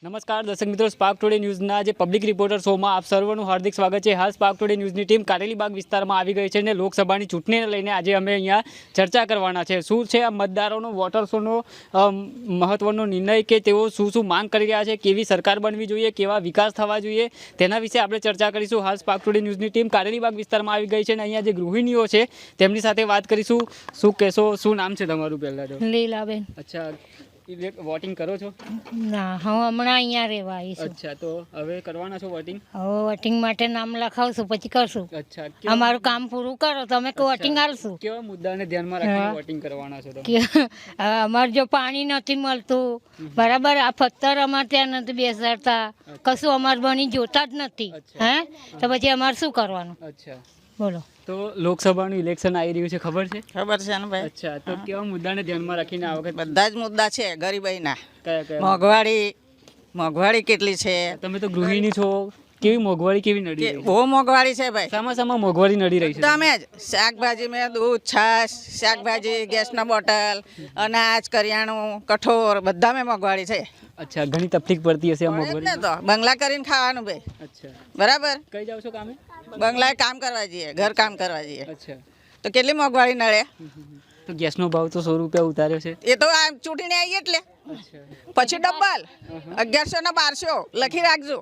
નમસ્કાર દર્શક મિત્રો, સ્પાર્ક ટુડે ન્યૂઝના જે પબ્લિક રિપોર્ટર શોમાં આપ સર્વનું હાર્દિક સ્વાગત છે। હાલ સ્પાર્ક ટુડે ન્યૂઝની ટીમ કારેલીબાગ વિસ્તારમાં આવી ગઈ છે અને લોકસભાની ચૂંટણીને લઈને આજે અમે અહીંયા ચર્ચા કરવાના છે। શું છે આ મતદારોનો વોટર્સોનો મહત્વનો નિર્ણય કે તેઓ શું માંગ કરી રહ્યા છે, કેવી સરકાર બનવી જોઈએ, કેવા વિકાસ થવા જોઈએ, તેના વિશે આપણે ચર્ચા કરીશું। હાલ સ્પાર્ક ટુડે ન્યૂઝની ટીમ કારેલીબાગ વિસ્તારમાં આવી ગઈ છે અને અહીંયા જે ગૃહિણીઓ છે તેમની સાથે વાત કરીશું। શું કહેશો, શું નામ છે તમારું? પહેલાં તો લીલાબેન। અચ્છા, વોટિંગ કરો છો? ના, હું હમણાં અહીંયા રહેવા આવી છું। અચ્છા, તો હવે કરવાના છો વોટિંગ? હવે વોટિંગ માટે નામ લખાવશું પછી કરશું। અચ્છા, અમારું કામ પૂરું કરો તમે વોટિંગ આલશું। કેવા મુદ્દાને ધ્યાનમાં રાખીને વોટિંગ કરવાના છો તમે? કે અમારે જો પાણી નથી મળતું બરાબર, આ પથ્થર અમારે ત્યાં નથી બેસાડતા, કશું અમારે બની જોતા જ નથી, હે તો પછી અમારે શું કરવાનું? અચ્છા, બોલો। તો લોકસભાનું ઇલેક્શન આવી રહ્યું છે, ખબર છે? ખબર છે ને ભાઈ। અચ્છા, તો કેવા મુદ્દાને ધ્યાનમાં રાખીને આ વખત બધા જ મુદ્દા છે ગરીબાઈના। કયા કયા? મોંઘવારી કેટલી છે? તમે તો ગૃહિણી છો, કેવી મોંઘવારી કેવી નડી રહી છે? બહુ મોંઘવારી છે ભાઈ। સામા મોંઘવારી નડી રહી છે? તમે જ શાકભાજી મેં દૂધ, છાશ, શાકભાજી, ગેસના બોટલ, અનાજ, કરિયાણું, કઠોળ બધામાં મોંઘવારી છે। અચ્છા, ઘણી તકલીફ પડતી હશે આ પડે જ મોંઘવારી? ને, તો બંગલા કરીને ખાવાનું ભાઈ, અચ્છા, બરાબર। કઈ જાવ છો કામે? બંગલાએ કામ કરવા જઈએ, ઘર કામ કરવા જઈએ, અચ્છા, તો કેટલી મોંઘવારી નડે। તો ગેસનો ભાવ તો 100 રૂપિયા ઉતાર્યો છે? એ તો આ ચૂંટણી આવી એટલે અચ્છા, પછી ડબલ 1100 ને 1200 લખી રાખજો,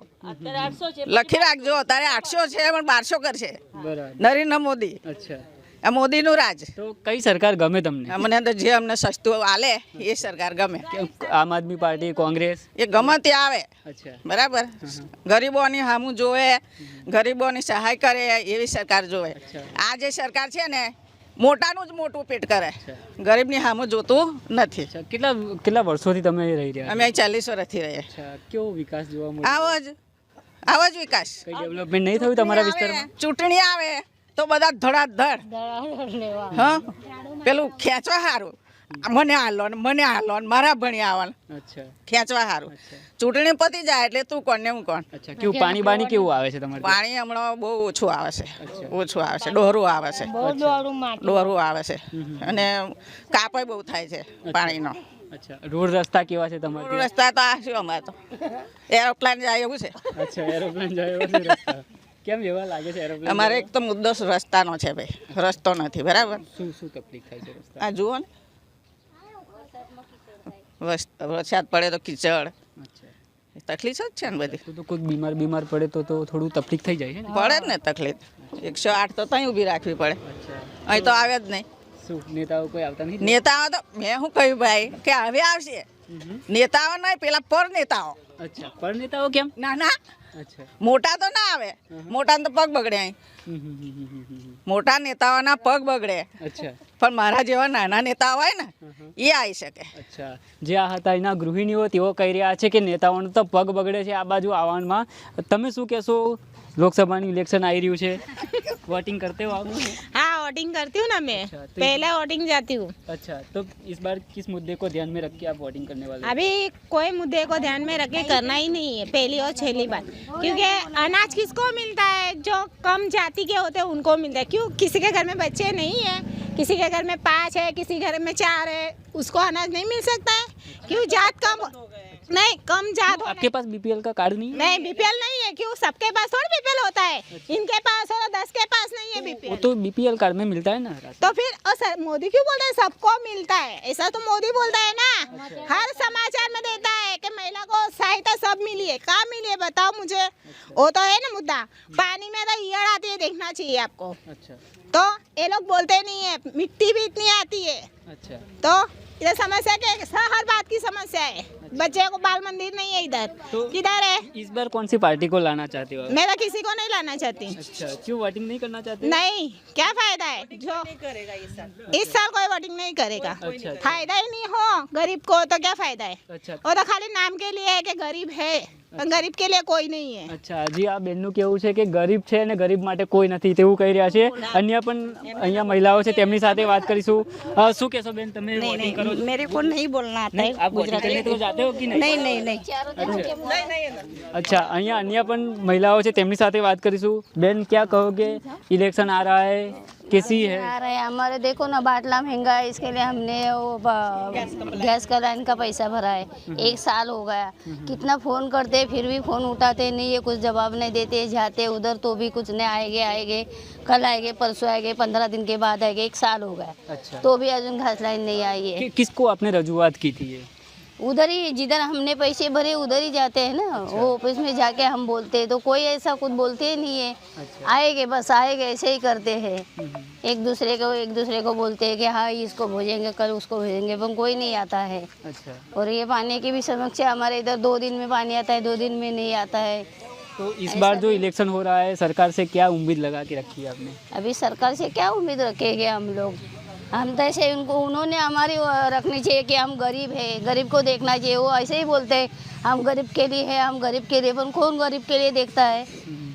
લખી રાખજો। અત્યારે 800 છે પણ 1200 કરશે બરાબર। નરેન્દ્ર મોદી। અચ્છા, આ મોદીનું રાજ। તો કઈ સરકાર ગમે તમને? અમને તો જે અમને સસ્તું આલે એ સરકાર ગમે। આમ આદમી પાર્ટી, કોંગ્રેસ? એ ગમે તે આવે, અચ્છા, બરાબર। ગરીબોની સામું જોવે, ગરીબોની સહાય કરે એવી સરકાર જોવે। આ જે સરકાર છે ને મોટાનું જ મોટું પેટ કરે, ગરીબની સામું જોતું નથી। અચ્છા, કેટલા વર્ષોથી તમે રહી રહ્યા? અમે અહીં 40 વર્ષથી રહીએ। અચ્છા, કેવો વિકાસ જોવા મળ્યો? આવો જ વિકાસ। કઈ ડેવલપમેન્ટ નહીં થયું તમારા વિસ્તારમાં? ચૂંટણી આવે તો બધા ધડાધડ, હા પેલું ખેંચવા સારું, મને હાલો ને મારા ભણી આવવાનું, અચ્છા, ખેંચવા સારું। ચૂંટણી પતી જાય એટલે તું કોણ ને હું કોણ। અચ્છા, કેવું પાણી બાણી કેવું આવે છે તમારે? પાણી હમણાં બહુ ઓછું આવે છે, ડોહરું આવે છે, ડોહરું આવે છે અને કાપય બહુ થાય છે પાણીનો। અચ્છા, રોડ રસ્તા કેવા છે તમારે? રોડ રસ્તા તો આ શું અમારે તો એરોપ્લેન જાય એવું છે। અચ્છા, એરોપ્લેન જાય એવા છે રસ્તા? કેમ એવા લાગે છે એરોપ્લેન? અમારે એક તો મુદ્દો રસ્તાનો છે ભાઈ, રસ્તો નથી, બરાબર। શું તકલીફ થાય છે રસ્તા? આ જુઓ ને, વરસાદ પડે તો કીચડ, અચ્છા, તકલીફ જ છે ને બધી। તો કોઈ બીમાર પડે તો થોડું તકલીફ થઈ જાય છે ને? પડે જ ને તકલીફ। 108 તો ત્યાં ઊભી રાખવી પડે, અચ્છા, અહીં તો આવે જ નહીં। શું નેતાઓ કોઈ આવતા નહીં? નેતાઓ તો મેં શું કહ્યું ભાઈ કે હવે આવશે, નેતાઓ નહીં પેલા પર નેતાઓ। અચ્છા, પણ નેતાઓ કેમ? નાના અચ્છા, મોટા તો ના આવે, મોટાને તો પગ બગડે અહીં, મોટા નેતાઓના પગ બગડે, અચ્છા, પણ મારા જેવા નાના નેતાઓ હોય ને એ આવી શકે। અચ્છા, જે આ હતા એના ગૃહિણીઓ, તેઓ કહી રહ્યા છે કે નેતાઓનો તો પગ બગડે છે આ બાજુ આવવામાં। તમે શું કહેશો? લોકસભાનું ઇલેક્શન આવી રહ્યું છે, वोटिंग करते हो आप? हाँ, वोटिंग करती हूँ ना मैं। अच्छा, तो पहले वोटिंग जाती हूँ। अच्छा, तो इस बार किस मुद्दे को ध्यान में रख के आप वोटिंग करने वाले? अभी कोई मुद्दे को ध्यान में रख के करना ही नहीं है, पहली और छेली बात। क्योंकि अनाज किसको मिलता है? जो कम जाति के होते हैं उनको मिलता है। क्यों? किसी के घर में बच्चे नहीं है, किसी के घर में 5 है, किसी घर में 4 है, उसको अनाज नहीं मिल सकता है। क्यों? जात कम नहीं, कम जात हो आपके पास बीपीएल का कार्ड नहीं है? नहीं, बीपीएल नहीं है। क्यों? सबके पास थोड़ा बीपीएल होता है, इनके पास और 10 के पास नहीं है वो बीपीएल। तो बीपीएल कार्ड में मिलता है ना? तो फिर मोदी क्यों बोलता है सबको मिलता है? ऐसा तो मोदी बोलता है ना, हर समाचार में देता है कि महिला को सहायता सब मिली है। कहाँ मिली है बताओ मुझे? वो तो है ना मुद्दा। पानी में तो ईयड़ आती है, देखना चाहिए आपको। अच्छा, तो ये लोग बोलते नहीं है, मिट्टी भी इतनी आती है। अच्छा, तो इधर समस्या क्या है? हर बात की समस्या है। बच्चे को बाल मंदिर नहीं है इधर, तो किधर है? इस बार कौन सी पार्टी को लाना चाहते हो आप? मैं तो किसी को नहीं लाना चाहती। अच्छा, क्यों वोटिंग नहीं करना चाहते? नहीं, क्या फायदा है? जो इस साल कोई वोटिंग नहीं करेगा। अच्छा, फायदा ही नहीं हो गरीब को तो क्या फायदा है? अच्छा, वो तो खाली नाम के लिए है कि गरीब है, पर गरीब के लिए कोई नहीं है। અચ્છા, હજી આ બેનનું કેવું છે કે ગરીબ છે અને ગરીબ માટે કોઈ નથી તેવું કહી રહ્યા છે। અન્ય પણ અહીંયા મહિલાઓ છે, તેમની સાથે વાત કરીશું। શું કહેશો બેન, તમે વોટિંગ કરો છો? मेरे को नहीं बोलना आता नहीं, आप वोटिंग करने तो जाते हो कि नहीं? अच्छा, અહીંયા અન્ય પણ મહિલાઓ છે, તેમની સાથે વાત કરીશું. બેન, क्या कहोगे? इलेक्शन आ रहा है, कैसी है? आ रहे हैं हमारे, देखो ना बाटला महंगा है, इसके लिए हमने वो गैस का लाइन का पैसा भरा है. 1 साल हो गया. कितना फोन करते हैं फिर भी फोन उठाते नहीं है, कुछ जवाब नहीं देते. जाते उधर तो भी कुछ नहीं, आएंगे कल आएंगे, परसों आएंगे, 15 दिन के बाद आएंगे. 1 साल हो गया. अच्छा, तो भी अजून गैस लाइन नहीं आई है. किसको आपने रजूआत की थी? ये उधर ही जिधर हमने पैसे भरे उधर ही जाते हैं ना. वो ऑफिस में जाके हम बोलते हैं तो कोई ऐसा कुछ बोलते ही नहीं है. आएंगे बस आएंगे, ऐसे ही करते हैं. एक दूसरे को बोलते हैं कि हाँ इसको भेजेंगे, कल उसको भेजेंगे, पर कोई नहीं आता है. अच्छा, और ये पानी की भी समस्या, हमारे इधर 2 दिन में पानी आता है, 2 दिन में नहीं आता है. तो इस बार जो इलेक्शन हो रहा है, सरकार से क्या उम्मीद लगा के रखी है आपने? अभी सरकार से क्या उम्मीद रखेंगे हम लोग? हम तो ऐसे उन्होंने हमारी रखनी चाहिए कि हम गरीब है, गरीब को देखना चाहिए. वो ऐसे ही बोलते हैं हम गरीब के लिए है, हम गरीब के लिए, पर कौन गरीब के लिए देखता है?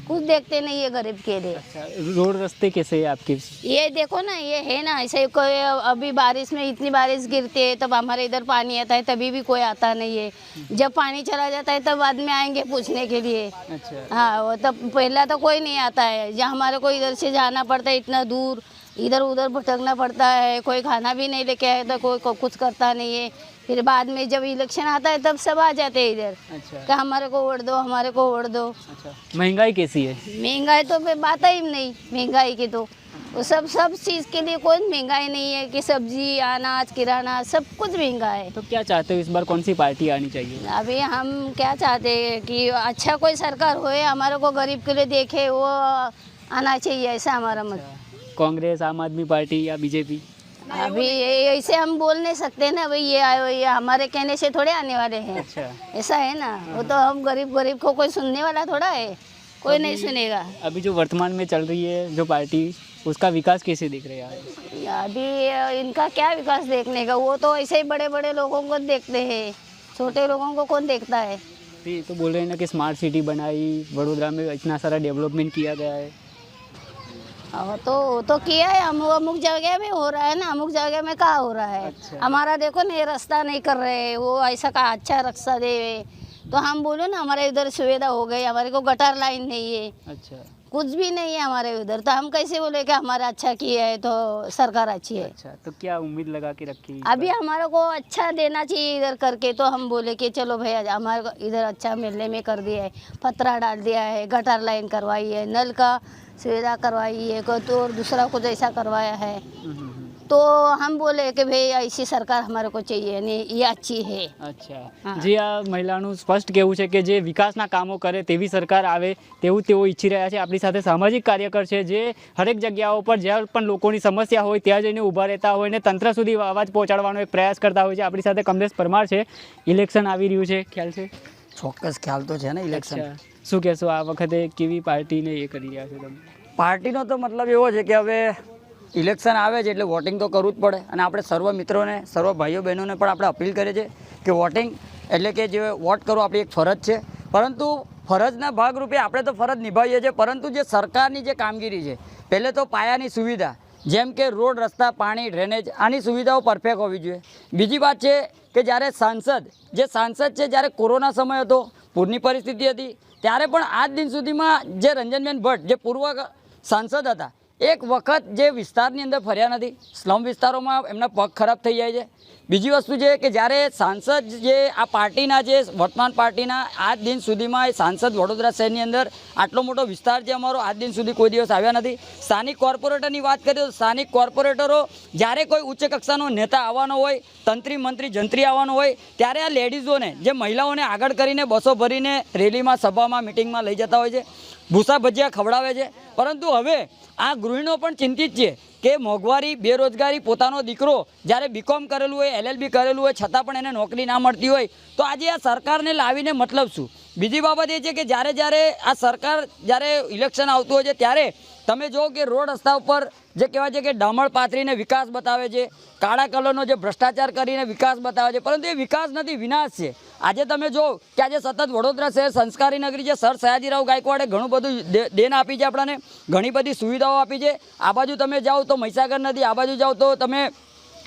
कुछ देखते नहीं है गरीब के लिए. अच्छा, रोड रास्ते कैसे है आपके? ये देखो ना, ये है ना ऐसे कोई, अभी बारिश में इतनी बारिश गिरती है तब हमारे इधर पानी आता है, तभी भी कोई आता नहीं है. जब पानी चला जाता है तब बाद में आएंगे पूछने के लिए. अच्छा, हाँ, वो तब पहला तो कोई नहीं आता है. जहाँ हमारे को इधर से जाना पड़ता है इतना दूर, इधर उधर भटकना पड़ता है. कोई खाना भी नहीं लेके आए तो कोई कुछ करता नहीं है. फिर बाद में जब इलेक्शन आता है तब सब आ जाते हैं इधर अच्छा, कि हमारे को वोट दो, हमारे को वोट दो. अच्छा. महंगाई कैसी है? महंगाई तो फिर बात ही नहीं महंगाई की. तो वो सब चीज़ के लिए कोई महंगाई नहीं है कि सब्जी, अनाज, किराना सब कुछ महंगा है. तो क्या चाहते हो इस बार कौन सी पार्टी आनी चाहिए? अभी हम क्या चाहते हैं कि अच्छा कोई सरकार होए, हमारे को गरीब के लिए देखे, वो आना चाहिए. ऐसा हमारा मत. कांग्रेस, आम आदमी पार्टी या बीजेपी? अभी ऐसे हम बोल नहीं सकते ना भाई ये आयो, ये हमारे कहने से थोड़े आने वाले हैं. अच्छा, ऐसा है ना. वो तो हम गरीब को कोई सुनने वाला थोड़ा है, कोई नहीं सुनेगा. अभी जो वर्तमान में चल रही है जो पार्टी, उसका विकास कैसे देख रहे हैं आप? अभी इनका क्या विकास देखने का, वो तो ऐसे ही बड़े बड़े लोगों को देखते हैं, छोटे लोगों को कौन देखता है. ये तो बोल रहे हैं ना कि स्मार्ट सिटी बनाई, वडोदरा में इतना सारा डेवलपमेंट किया गया है. तो किया है. अमुक जगह में हो रहा है ना, अमुक जगह में कहाँ हो रहा है. अच्छा. हमारा देखो ना, ये रास्ता नहीं कर रहे, वो ऐसा का अच्छा रास्ता दे. तो हम बोलो ना हमारे इधर सुविधा हो गई, हमारे को गटर लाइन नहीं है, अच्छा, कुछ भी नहीं है हमारे उधर. तो हम कैसे बोले कि हमारा अच्छा किया है तो सरकार अच्छी है. अच्छा. तो क्या उम्मीद लगा के रखी है? अभी हमारे को अच्छा देना चाहिए इधर करके. तो हम बोले कि चलो भैया हमारे को इधर अच्छा मिलने में कर दिया है, पतरा डाल दिया है, गटर लाइन करवाई है, नल का सुविधा करवाई है, कोई तो और दूसरा कुछ ऐसा करवाया है. तो हम बोले कि भाई ऐसी सरकार हमारे को चाहिए ને એ अच्छी है. અચ્છા, જે આ મહિલાનું સ્પષ્ટ કહેવું છે કે જે વિકાસના કામો કરે તેવી સરકાર આવે તેવું તેઓ ઈચ્છી રહ્યા છે. આપણી સાથે સામાજિક કાર્યકર છે જે હરેક જગ્યાઓ પર જ્યાં પણ લોકોની સમસ્યા હોય ત્યાં જઈને ઊભા રહેતા હોય ને તંત્ર સુધી અવાજ પહોંચાડવાનો એક પ્રયાસ કરતા હોય છે. આપણી સાથે કમલેશ પરમાર છે. ઇલેક્શન આવી રહ્યું છે, ખ્યાલ છે? ચોક્કસ ખ્યાલ તો છે ને ઇલેક્શન. અચ્છા, શું કહેશો આ વખતે કેવી પાર્ટીને એ કરી રહ્યા છો તમે? પાર્ટીનો તો મતલબ એવો છે કે હવે ઇલેક્શન આવે છે એટલે વોટિંગ તો કરવું જ પડે. અને આપણે સર્વ મિત્રોને, સર્વ ભાઈઓ બહેનોને પણ આપણે અપીલ કરીએ છીએ કે વોટિંગ એટલે કે જે વોટ કરવો આપણી એક ફરજ છે. પરંતુ ફરજના ભાગરૂપે આપણે તો ફરજ નિભાવીએ છીએ, પરંતુ જે સરકારની જે કામગીરી છે, પહેલે તો પાયાની સુવિધા જેમ કે રોડ, રસ્તા, પાણી, ડ્રેનેજ, આની સુવિધાઓ પરફેક્ટ હોવી જોઈએ. બીજી વાત છે કે જ્યારે સાંસદ છે, જ્યારે કોરોના સમય હતો, પૂરની પરિસ્થિતિ હતી, ત્યારે પણ આજ દિન સુધીમાં જે રંજનબેન ભટ્ટ જે પૂર્વ સાંસદ હતા, એક વખત જે વિસ્તારની અંદર ફર્યા નથી. સ્લમ વિસ્તારોમાં એમના પગ ખરાબ થઈ જાય છે. બીજી વસ્તુ છે કે જ્યારે સાંસદ જે આ પાર્ટીના જે વર્તમાન પાર્ટીના આજ દિન સુધીમાં એ સાંસદ વડોદરા શહેરની અંદર આટલો મોટો વિસ્તાર જે અમારો આજ દિન સુધી કોઈ દિવસ આવ્યા નથી. સ્થાનિક કોર્પોરેટરની વાત કરીએ તો સ્થાનિક કોર્પોરેટરો જ્યારે કોઈ ઉચ્ચ કક્ષાનો નેતા આવવાનો હોય, તંત્રી મંત્રી જંત્રી આવવાનો હોય, ત્યારે આ લેડીઝોને, જે મહિલાઓને આગળ કરીને બસો ભરીને રેલીમાં, સભામાં, મિટિંગમાં લઈ જતા હોય છે, ભૂસા ભજીયા ખવડાવે છે. પરંતુ હવે આ ગૃહિણીઓ પણ ચિંતિત છે કે મોંઘવારી, બેરોજગારી, પોતાનો દીકરો જ્યારે બીકોમ કરેલું હોય, LLB કરેલું હોય, છતાં પણ એને નોકરી ના મળતી હોય, તો આજે આ સરકારને લાવીને મતલબ શું? બીજી બાબત એ છે કે જ્યારે આ સરકાર જ્યારે ઇલેક્શન આવતું હોય છે ત્યારે તમે જો કે રોડ રસ્તા ઉપર જે કહેવાય છે કે ડામર પાથરીને વિકાસ બતાવે છે, કાળા કલરનો જે ભ્રષ્ટાચાર કરીને વિકાસ બતાવે છે, પરંતુ એ વિકાસ નથી, વિનાશ છે. આજે તમે જો કે આજે સતત વડોદરા શહેર સંસ્કારી નગરી છે. સર સયાજીરાવ ગાયકવાડે ઘણું બધું દેન આપી છે આપણને, ઘણી બધી સુવિધાઓ આપી છે. આ બાજુ તમે જાઓ તો મહીસાગર નદી, આ બાજુ જાઓ તો તમે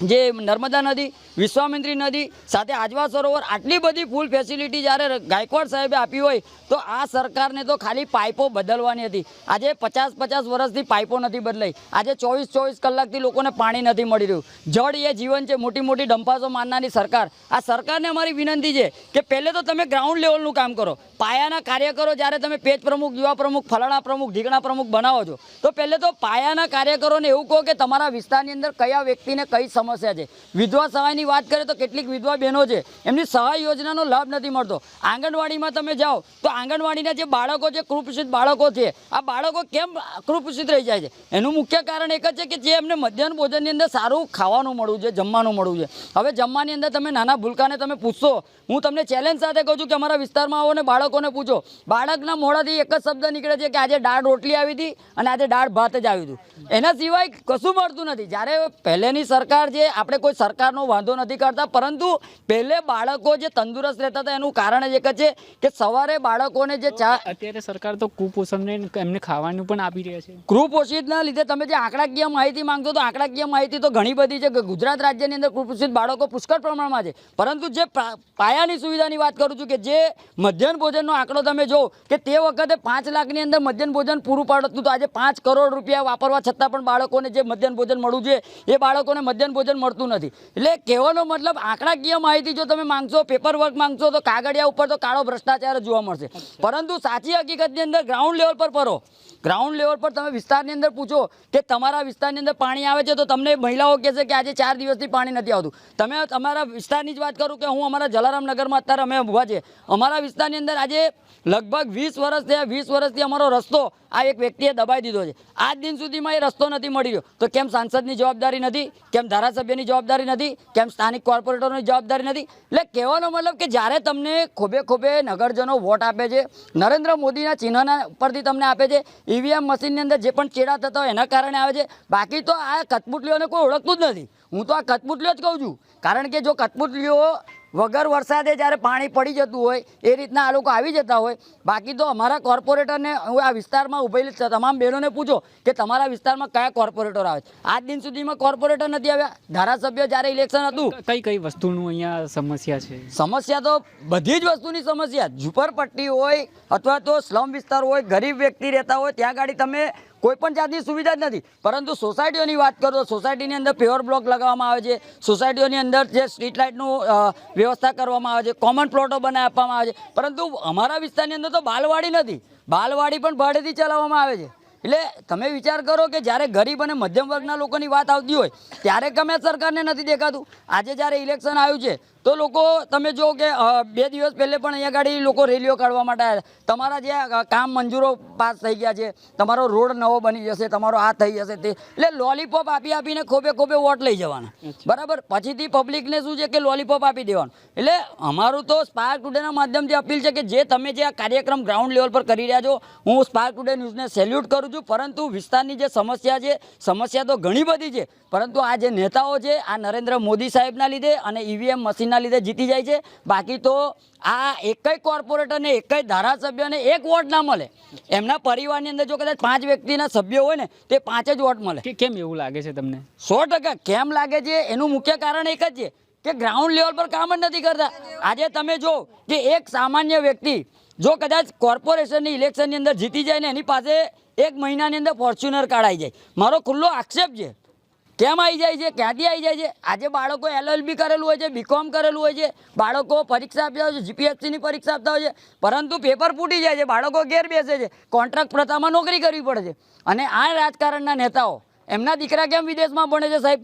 જે નર્મદા નદી, વિશ્વામિત્રી નદી સાથે આજવા સરોવર આટલી બધી ફૂલ ફેસિલિટી જ્યારે ગાયકવાડ સાહેબે આપી હોય તો આ સરકારને તો ખાલી પાઇપો બદલવાની હતી. આજે 50 વર્ષથી પાઇપો નથી બદલાઈ. આજે 24 કલાકથી લોકોને પાણી નથી મળી રહ્યું. જળ એ જીવન છે. મોટી મોટી ડંપાસો મારનારી સરકાર. આ સરકારને અમારી વિનંતી છે કે પહેલે તો તમે ગ્રાઉન્ડ લેવલનું કામ કરો. પાયાના કાર્યકરો જ્યારે તમે પેજ પ્રમુખ, યુવા પ્રમુખ, ફલાણા પ્રમુખ, ઢીકણા પ્રમુખ બનાવો છો તો પહેલે તો પાયાના કાર્યકરોને એવું કહો કે તમારા વિસ્તારની અંદર કયા વ્યક્તિને કઈ સમસ્યા છે. વિધવા સહાયની વાત કરીએ તો કેટલીક વિધવા બહેનો છે એમની સહાય યોજનાનો લાભ નથી મળતો. આંગણવાડીમાં તમે જાઓ તો આંગણવાડીના જે બાળકો છે, કુપોષિત બાળકો છે, આ બાળકો કેમ કુપોષિત રહી જાય છે? એનું મુખ્ય કારણ એક જ છે કે જે એમને મધ્યાહન ભોજનની અંદર સારું ખાવાનું મળવું છે, જમવાનું મળવું છે. હવે જમવાની અંદર તમે નાના ભૂલકાને તમે પૂછશો, હું તમને ચેલેન્જ સાથે કહું છું કે અમારા વિસ્તારમાં આવો ને બાળકોને પૂછો, બાળકના મોઢાથી એક જ શબ્દ નીકળે છે કે આજે દાળ રોટલી આવી હતી અને આજે દાળ ભાત જ આવ્યું હતું. એના સિવાય કશું મળતું નથી. જ્યારે પહેલેની સરકાર જે, આપણે કોઈ સરકારનો વાંધો નથી કરતા, પરંતુ પહેલે બાળકો જે તંદુરસ્ત રહેતા હતા એનું કારણ જ એક જ છે કે સવારે બાળકોને જે ચા, અત્યારે સરકાર તો કુપોષણને એમને ખાવાનું પણ આપી રહ્યા છે. કુપોષિતના લીધે તમે જે આંકડાકીય માહિતી માંગતો તો આંકડાકીય માહિતી તો ઘણી બધી છે કે ગુજરાત રાજ્યની અંદર કુપોષિત બાળકો પુષ્કળ પ્રમાણમાં છે. પરંતુ જે પાયાની સુવિધાની વાત કરું છું કે જે મધ્યાહન ભોજનનો આંકડો તમે જો કે તે વખતે 5 લાખની અંદર મધ્યાહન ભોજન પૂરું પાડતું તો આજે 5 કરોડ રૂપિયા વાપરવા છતાં પણ બાળકોને જે મધ્યાહન ભોજન મળવું છે એ બાળકોને મધ્યાહન ભોજન મળતું નથી. એટલે કહેવાનો મતલબ આંકડાકીય માહિતી જો તમે માંગશો, પેપર વર્ક માંગશો તો કાગળિયા ઉપર તો કાળો ભ્રષ્ટાચાર જોવા મળશે. પરંતુ સાચી હકીકતની અંદર ગ્રાઉન્ડ લેવલ પર ફરો. ગ્રાઉન્ડ લેવલ પર તમે વિસ્તારની અંદર પૂછો કે તમારા વિસ્તારની અંદર પાણી આવે છે તો તમને મહિલાઓ કહેશે કે આજે 4 દિવસથી પાણી નથી આવતું. તમે તમારા વિસ્તારની જ વાત કરું કે હું અમારા જલારામનગરમાં અત્યારે અમે ઊભા છે, અમારા વિસ્તારની અંદર આજે લગભગ 20 વર્ષ થયા. 20 વર્ષથી અમારો રસ્તો આ એક વ્યક્તિએ દબાઈ દીધો છે. આજ દિન સુધીમાં એ રસ્તો નથી મળી રહ્યો. તો કેમ સાંસદની જવાબદારી નથી? કેમ ધારાસભ્યની જવાબદારી નથી? કેમ સ્થાનિક કોર્પોરેટરોની જવાબદારી નથી? એટલે કહેવાનો મતલબ કે જ્યારે તમને ખોબે ખોબે નગરજનો વોટ આપે છે, નરેન્દ્ર મોદીના ચિહ્નના પરથી તમને આપે છે, ઈવીએમ મશીનની અંદર જે પણ ચેડા થતા હોય એના કારણે આવે છે. બાકી તો આ કઠપુતલીઓને કોઈ ઓળખતું જ નથી. હું તો આ કઠપુતલીઓ જ કહું છું. કારણ કે જો કઠપુતલીઓ વગર વરસાદે જ્યારે પાણી પડી જતું હોય એ રીતના આ લોકો આવી જતા હોય. બાકી તો અમારા કોર્પોરેટરને, હું આ વિસ્તારમાં ઊભેલી તમામ બહેનોને પૂછો કે તમારા વિસ્તારમાં કયા કોર્પોરેટર આવે છે. આજ દિન સુધીમાં કોર્પોરેટર નથી આવ્યા. ધારાસભ્ય જ્યારે ઇલેક્શન હતું, કઈ વસ્તુનું અહીંયા સમસ્યા છે? સમસ્યા તો બધી જ વસ્તુની સમસ્યા. ઝુંપડપટ્ટી હોય અથવા તો સ્લમ વિસ્તાર હોય, ગરીબ વ્યક્તિ રહેતા હોય, ત્યાં ગાડી તમે કોઈ પણ જાતની સુવિધા જ નથી. પરંતુ સોસાયટીઓની વાત કરો તો સોસાયટીની અંદર પેવર બ્લોક લગાવવામાં આવે છે. સોસાયટીઓની અંદર જે સ્ટ્રીટ લાઇટનું વ્યવસ્થા કરવામાં આવે છે, કોમન પ્લોટો બનાવી આપવામાં આવે છે. પરંતુ અમારા વિસ્તારની અંદર તો બાલવાડી નથી. બાલવાડી પણ ભાડેથી ચલાવવામાં આવે છે. એટલે તમે વિચાર કરો કે જ્યારે ગરીબ અને મધ્યમ વર્ગના લોકોની વાત આવતી હોય ત્યારે ગમે સરકારને નથી દેખાતું. આજે જ્યારે ઇલેક્શન આવ્યું છે તો લોકો તમે જો કે 2 દિવસ પહેલે પણ અહીંયા ગાડી લોકો રેલીઓ કાઢવા માટે આવ્યા. તમારા જે કામ મંજૂરો પાસ થઈ ગયા છે, તમારો રોડ નવો બની જશે, તમારો આ થઈ જશે તે, એટલે લોલીપોપ આપી આપીને ખોબે ખોબે વોટ લઈ જવાના. બરાબર. પછીથી પબ્લિકને શું છે કે લોલીપોપ આપી દેવાનું. એટલે અમારું તો સ્પાર્ક ટુડેના માધ્યમથી અપીલ છે કે જે તમે જે આ કાર્યક્રમ ગ્રાઉન્ડ લેવલ પર કરી રહ્યા છો, હું સ્પાર્ક ટુડે ન્યૂઝને સેલ્યુટ કરું છું. પરંતુ વિસ્તારની જે સમસ્યા છે, સમસ્યા તો ઘણી બધી છે, પરંતુ આ જે નેતાઓ છે આ નરેન્દ્ર મોદી સાહેબના લીધે અને ઈવીએમ મશીનના લીધે જીતી જાય છે. બાકી તો આ એકય કોર્પોરેટરને, એકય ધારાસભ્યને એક વોટ ના મળે. એમના પરિવારની અંદર જો કદાચ 5 વ્યક્તિના સભ્યો હોય ને તે 5 જ વોટ મળે. કેમ એવું લાગે છે તમને? 100% કેમ લાગે છે એનું મુખ્ય કારણ એક જ છે કે ગ્રાઉન્ડ લેવલ પર કામ જ નથી કરતા. આજે તમે જો કે એક સામાન્ય વ્યક્તિ જો કદાચ કોર્પોરેશનની ઇલેક્શનની અંદર જીતી જાય ને એની પાસે 1 મહિનાની અંદર ફોર્ચ્યુનર કાર્ડ આવી જાય. મારો ખુલ્લો આક્ષેપ છે. કેમ આવી જાય છે? ક્યાંથી આવી જાય છે? આજે બાળકો LLB કરેલું હોય છે, BCom કરેલું હોય છે, બાળકો પરીક્ષા આપતા હોય છે, GPSCની પરીક્ષા આપતા હોય છે, પરંતુ પેપર ફૂટી જાય છે, બાળકો ઘેર બેસે છે, કોન્ટ્રાક્ટ પ્રથામાં નોકરી કરવી પડે છે. અને આ રાજકારણના નેતાઓ એમના દીકરા કેમ વિદેશમાં ભણે છે સાહેબ?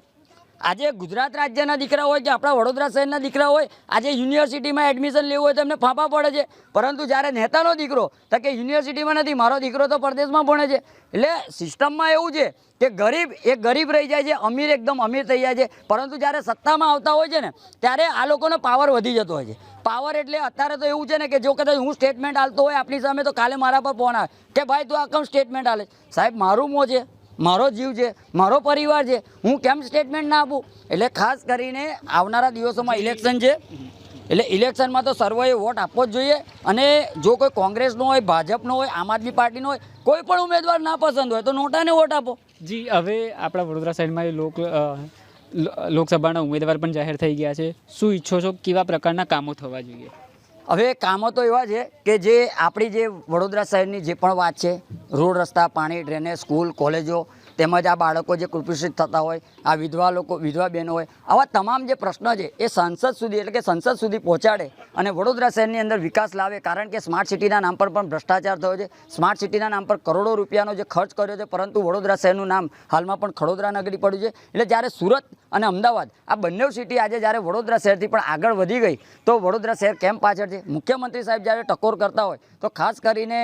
આજે ગુજરાત રાજ્યના દીકરા હોય કે આપણા વડોદરા શહેરના દીકરા હોય, આજે યુનિવર્સિટીમાં એડમિશન લેવું હોય તો એમને ફાંફા પડે છે. પરંતુ જ્યારે નેતાનો દીકરો તો કે યુનિવર્સિટીમાં નથી, મારો દીકરો તો પરદેશમાં ભણે છે. એટલે સિસ્ટમમાં એવું છે કે ગરીબ એક ગરીબ રહી જાય છે, અમીર એકદમ અમીર થઈ જાય છે. પરંતુ જ્યારે સત્તામાં આવતા હોય છે ને ત્યારે આ લોકોનો પાવર વધી જતો હોય છે. પાવર એટલે અત્યારે તો એવું છે ને કે જો કદાચ હું સ્ટેટમેન્ટ આપતો હોય આપણી સામે તો કાલે મારા પર ફોન આવે કે ભાઈ તું આ કેમ સ્ટેટમેન્ટ આલે? સાહેબ મારું મોં છે, મારો જીવ છે, મારો પરિવાર છે, હું કેમ સ્ટેટમેન્ટ ના આપું? એટલે ખાસ કરીને આવનારા દિવસોમાં ઇલેક્શન છે. એટલે ઇલેક્શનમાં તો સર્વોએ વોટ આપવો જ જોઈએ. અને જો કોઈ કોંગ્રેસનો હોય, ભાજપનો હોય, આમ આદમી પાર્ટીનો હોય, કોઈ પણ ઉમેદવાર ના પસંદ હોય તો નોટાને વોટ આપો. જી, હવે આપણા વડોદરા સાઈડમાં એ લોકસભાના ઉમેદવાર પણ જાહેર થઈ ગયા છે. શું ઈચ્છો છો, કેવા પ્રકારના કામો થવા જોઈએ? હવે કામો તો એવા છે કે જે આપણી જે વડોદરા શહેરની જે પણ વાત છે, રોડ રસ્તા, પાણી, ડ્રેનેજ, સ્કૂલ, કોલેજો, તેમજ આ બાળકો જે કુપોષિત થતા હોય, આ વિધવા બહેનો હોય, આવા તમામ જે પ્રશ્નો છે એ સંસદ સુધી એટલે કે સંસદ સુધી પહોંચાડે અને વડોદરા શહેરની અંદર વિકાસ લાવે. કારણ કે સ્માર્ટ સિટીના નામ પર પણ ભ્રષ્ટાચાર થયો છે. સ્માર્ટ સિટીના નામ પર કરોડો રૂપિયાનો જે ખર્ચ કર્યો છે, પરંતુ વડોદરા શહેરનું નામ હાલમાં પણ ખડોદરા નગરી પડ્યું છે. એટલે જ્યારે સુરત અને અમદાવાદ આ બંને સિટી આજે જ્યારે વડોદરા શહેરથી પણ આગળ વધી ગઈ તો વડોદરા શહેર કેમ પાછળ છે? મુખ્યમંત્રી સાહેબ જ્યારે ટકોર કરતા હોય તો ખાસ કરીને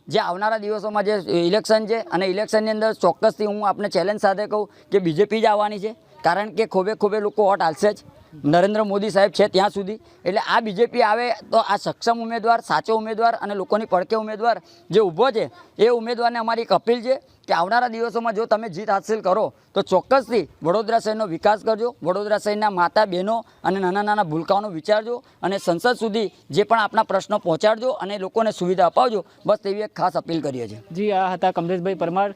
જે આવનારા દિવસોમાં જે ઇલેક્શન છે અને ઇલેક્શનની અંદર ચોક્કસથી હું આપને ચેલેન્જ સાથે કહું કે બીજેપી જ આવવાની છે. કારણ કે ખોબે લોકો વોટ હાલશે જ નરેન્દ્ર મોદી સાહેબ છે ત્યાં સુધી. એટલે આ બીજેપી આવે તો આ સક્ષમ ઉમેદવાર, સાચો ઉમેદવાર અને લોકોની પડખે ઉમેદવાર જે ઊભો છે એ ઉમેદવારને અમારી એક અપીલ છે કે આવનારા દિવસોમાં જો તમે જીત હાંસલ કરો તો ચોક્કસથી વડોદરા શહેરનો વિકાસ કરજો, વડોદરા શહેરના માતા બહેનો અને નાના ભૂલકાઓનો વિચારજો અને સંસદ સુધી જે પણ આપણા પ્રશ્નો પહોંચાડજો અને લોકોને સુવિધા અપાવજો. બસ તેવી એક ખાસ અપીલ કરીએ છીએ. જી, આ હતા કમલેશભાઈ પરમાર.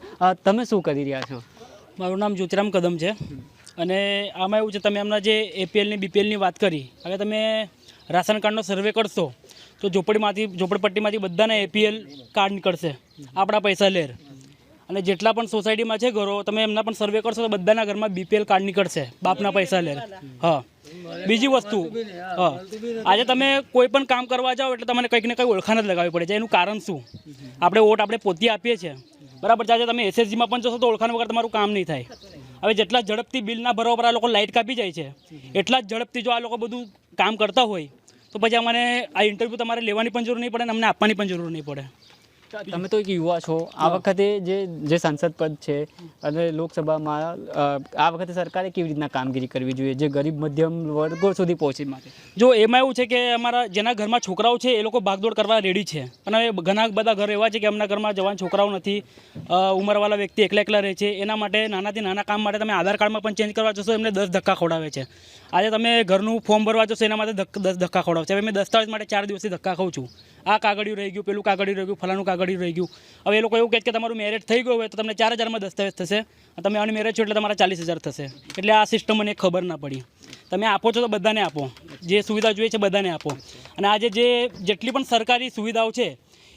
તમે શું કરી રહ્યા છો? મારું નામ જ્યોતિરામ કદમ છે અને આમાં એવું છે, તમે હમણાં જે એપીએલની બીપીએલની વાત કરી, હવે તમે રાશન કાર્ડનો સર્વે કરશો તો ઝોપડપટ્ટીમાંથી બધાને એપીએલ કાર્ડ નીકળશે આપણા પૈસા લેર. અને જેટલા પણ સોસાયટીમાં છે ઘરો, તમે એમના પણ સર્વે કરશો તો બધાના ઘરમાં બીપીએલ કાર્ડ નીકળશે બાપના પૈસા લેર. હા, બીજી વસ્તુ, હા, આજે તમે કોઈ પણ કામ કરવા જાઓ એટલે તમને કંઈક ને કંઈક ઓળખાણ જ લગાવવી પડે છે. એનું કારણ શું? આપણે વોટ આપણે પોતે આપીએ છીએ, બરાબર છે. આજે તમે એસએસજીમાં પણ જશો તો ઓળખાણ વગર તમારું કામ નહીં થાય. હવે જેટલા ઝડપથી બિલ ના ભરવા પર આ લોકો લાઇટ કાપી જાય છે, એટલા જ ઝડપથી જો આ લોકો બધું કામ કરતા હોય તો પછી અમને આ ઇન્ટરવ્યૂ તમારે લેવાની પણ જરૂર નહીં પડે અને અમને આપવાની પણ જરૂર નહીં પડે. તમે તો એક યુવા છો. આ વખતે જે સાંસદ પદ છે અને લોકસભામાં આ વખતે સરકારે કેવી રીતના કામગીરી કરવી જોઈએ જે ગરીબ મધ્યમ વર્ગો સુધી પહોંચી માટે? જો એમાં એવું છે કે અમારા જેના ઘરમાં છોકરાઓ છે એ લોકો ભાગદોડ કરવા રેડી છે, પણ હવે ઘણા બધા ઘર એવા છે કે એમના ઘરમાં જવાન છોકરાઓ નથી, ઉંમરવાળા વ્યક્તિ એકલા રહે છે. એના માટે નાનાથી નાના કામ માટે તમે આધાર કાર્ડમાં પણ ચેન્જ કરવા જશો એમને 10 ધક્કા ખવડાવે છે. આજે તમે ઘરનું ફોર્મ ભરવા જશો એના માટે 10 ધક્કા ખવડાવે છે. હવે મેં દસ્તાવેજ માટે 4 દિવસથી ધક્કા ખાઉં છું. આ કાગળિયું રહી ગયું, પેલું કાગળિયું રહી ગયું, ફલાણું કાગળિયું રહી ગયું. હવે એ લોકો એવું કહે કે તમારું મેરેજ થઈ ગયું હોય તો તમને 4000માં દસ્તાવેજ થશે, તમે અનમેરેજ છો એટલે તમારા 40000 થશે. એટલે આ સિસ્ટમ મને ખબર ના પડી. તમે આપો છો તો બધાને આપો, જે સુવિધા જોઈએ છે બધાને આપો. અને આજે જેટલી પણ સરકારી સુવિધાઓ છે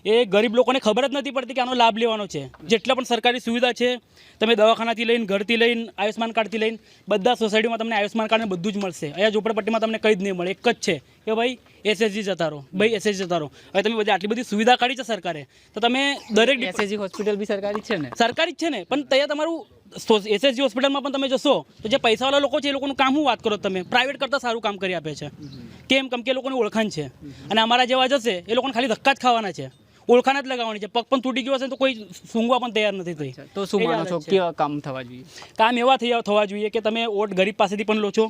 એ ગરીબ લોકોને ખબર જ નથી પડતી કે આનો લાભ લેવાનો છે. જેટલા પણ સરકારી સુવિધા છે, તમે દવાખાનાથી લઈને, ઘરથી લઈને, આયુષ્માન કાર્ડથી લઈને બધા સોસાયટીમાં તમને આયુષ્માન કાર્ડને બધું જ મળશે. અહીંયા ઝોપડપટ્ટીમાં તમને કંઈ જ નહીં મળે. એક જ છે કે ભાઈ એસએસજી જતા રહો, ભાઈ એસએસજી જતા રહો. હવે તમે બધી આટલી બધી સુવિધા કાઢી છે સરકારે, તો તમે દરેક એસએસજી હોસ્પિટલ બી સરકારી જ છે ને? સરકારી જ છે ને, પણ ત્યાં તમારું એસએસજી હોસ્પિટલમાં પણ તમે જશો તો જે પૈસાવાળા લોકો છે એ લોકોનું કામ શું વાત કરો તમે? પ્રાઇવેટ કરતાં સારું કામ કરી આપે છે. કેમ કે એ લોકોની ઓળખાણ છે. અને અમારા જેવા જશે એ લોકોને ખાલી ધક્કા જ ખાવાના છે, ઓળખાણ જ લગાવવાની છે. પગ પણ તૂટી ગયો હશે તો કોઈ સૂંઘવા પણ તૈયાર નથી થઈ. તો શું માનો છો કેવા કામ થવા જોઈએ? કામ એવા થવા જોઈએ કે તમે વોટ ગરીબ પાસેથી પણ લો છો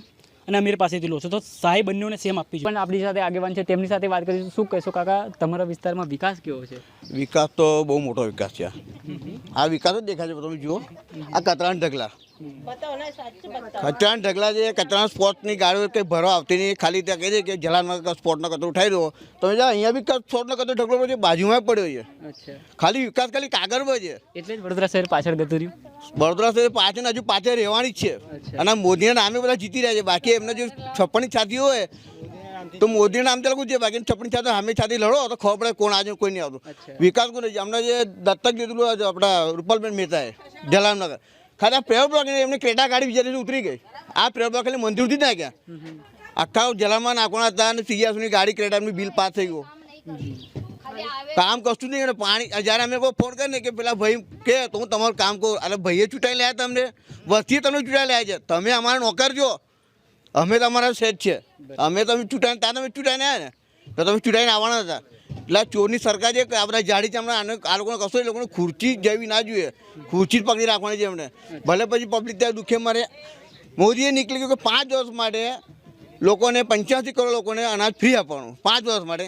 અને અમીર પાસેથી લો છો તો સહાય બંનેને સેમ આપવી જોઈએ. પણ આપણી સાથે આગેવાન છે, તેમની સાથે વાત કરીશું. શું કહેશો કાકા, તમારા વિસ્તારમાં વિકાસ કેવો છે? વિકાસ તો બહુ મોટો વિકાસ છે. આ વિકાસ જ દેખાય છે. તમે જુઓ આ કચરાના ઢગલા, કચરાના ઢગલા છે. કચરાના સ્પોટની ગાડીઓ કંઈ ભરવા આવતી નહીં, ખાલી ત્યાં કહે છે કે જલાનમાં સ્પોટનો કચરો ઉઠાવી દો. તમે જો અહીંયા બી સ્પોટનો કચરો ઢગલો પડ્યો બાજુમાં પડ્યો છે. ખાલી વિકાસ ખાલી કાગળમાં છે. એટલે જ વડોદરા શહેર પાછળ જતું રહ્યું. વડોદરા શહેર પાછળ હજુ પાછળ રહેવાની જ છે. અને મોદીના નામે બધા જીતી રહ્યા છે. બાકી એમને જો છપ્પનની છાતી હોય તો મોદીના નામ ચાલવું છે. બાકી છપ્પનની છાતી સામે છાતી લડો તો ખબર પડે કોણ આજે કોઈ નહીં આવતું. વિકાસ કોને છે? અમને જે દત્તક લીધેલું આપણા રૂપાલબેન મહેતાએ જલારામનગર, ખાલી આ પ્રેમ બ્લોક એમને ક્રેટા ગાડી વિચારી ઉતરી ગઈ. આ પ્રેમ બ્લોક ખાલી મંજૂરથી જ નાખ્યા. આખા જલામાં નાખવાના હતા અને સીઆરસીની ગાડી ક્રેટા એમની બિલ પાસ થઈ ગયું. કામ કશું નહીં. પાણી જ્યારે અમે કોઈ ફોન કરીને કે પેલા ભાઈ કે તો હું તમારું કામ કહું, એટલે ભાઈએ ચૂંટાઈ લ્યા તમને, વસ્તી તમને ચૂંટાઈ લ્યા છે. તમે અમારા નોકર છો, અમે તમારા સેટ છે. અમે તમે ચૂંટાઈને ત્યાં તમે ચૂંટાઈને આવ્યા ને તો તમે ચૂંટાઈને આવવાના હતા. એટલે ચોરની સરકાર છે કે આપણા જાડી છે. હમણાં આ લોકોને કશો એ લોકોને ખુરચી જેવી ના જોઈએ, ખુરચી જ પકડી રાખવાની છે એમને. ભલે પછી પબ્લિક ત્યાં દુઃખે મારે. મોદીએ નીકળી ગયું કે 5 વર્ષ માટે લોકોને 85 કરોડ લોકોને અનાજ ફ્રી આપવાનું 5 વર્ષ માટે.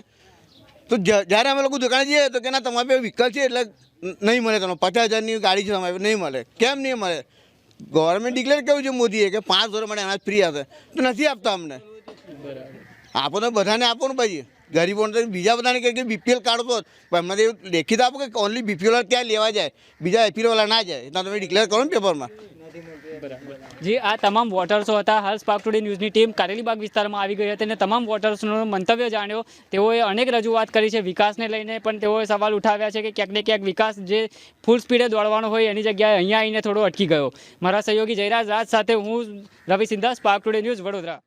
તો જ્યારે અમે લોકો દુકાને જઈએ તો કે ના તમારે પાસે વિકલ્પ છે એટલે નહીં મળે. તમને 50,000ની ગાડી છે તમારે નહીં મળે. કેમ નહીં મળે? ગવર્મેન્ટ ડિક્લેર કર્યું છે મોદીએ કે 5 વર્ષ માટે અનાજ ફ્રી આપે, તો નથી આપતા અમને. આપો તો બધાને આપો ને પછી. ગરીબોને તો બીજા બધાને કહે કે બીપીએલ કાર્ડ તો પણ એમને એવું લેખિત આપો કે ઓનલી બીપીએલ ત્યાં લેવા જાય, બીજા એપીએલ વાળા ના જાય. એટલે તમે ડિક્લેર કરો ને પેપરમાં. જે આ તમામ વોટર્સો હતા, હાલ સ્પાર્ક ટુડે ન્યૂઝની ટીમ કારેલીબાગ વિસ્તારમાં આવી ગઈ હતી અને તમામ વોટર્સનો મંતવ્ય જાણ્યો. તેઓએ અનેક રજૂઆત કરી છે વિકાસને લઈને, પણ તેઓએ સવાલ ઉઠાવ્યા છે કે ક્યાંક ને ક્યાંક વિકાસ જે ફૂલ સ્પીડે દોડવાનો હોય એની જગ્યાએ અહીંયા આવીને થોડો અટકી ગયો. મારા સહયોગી જયરાજ રાજ સાથે હું Ravi Sindha, spark today news, Vadodara.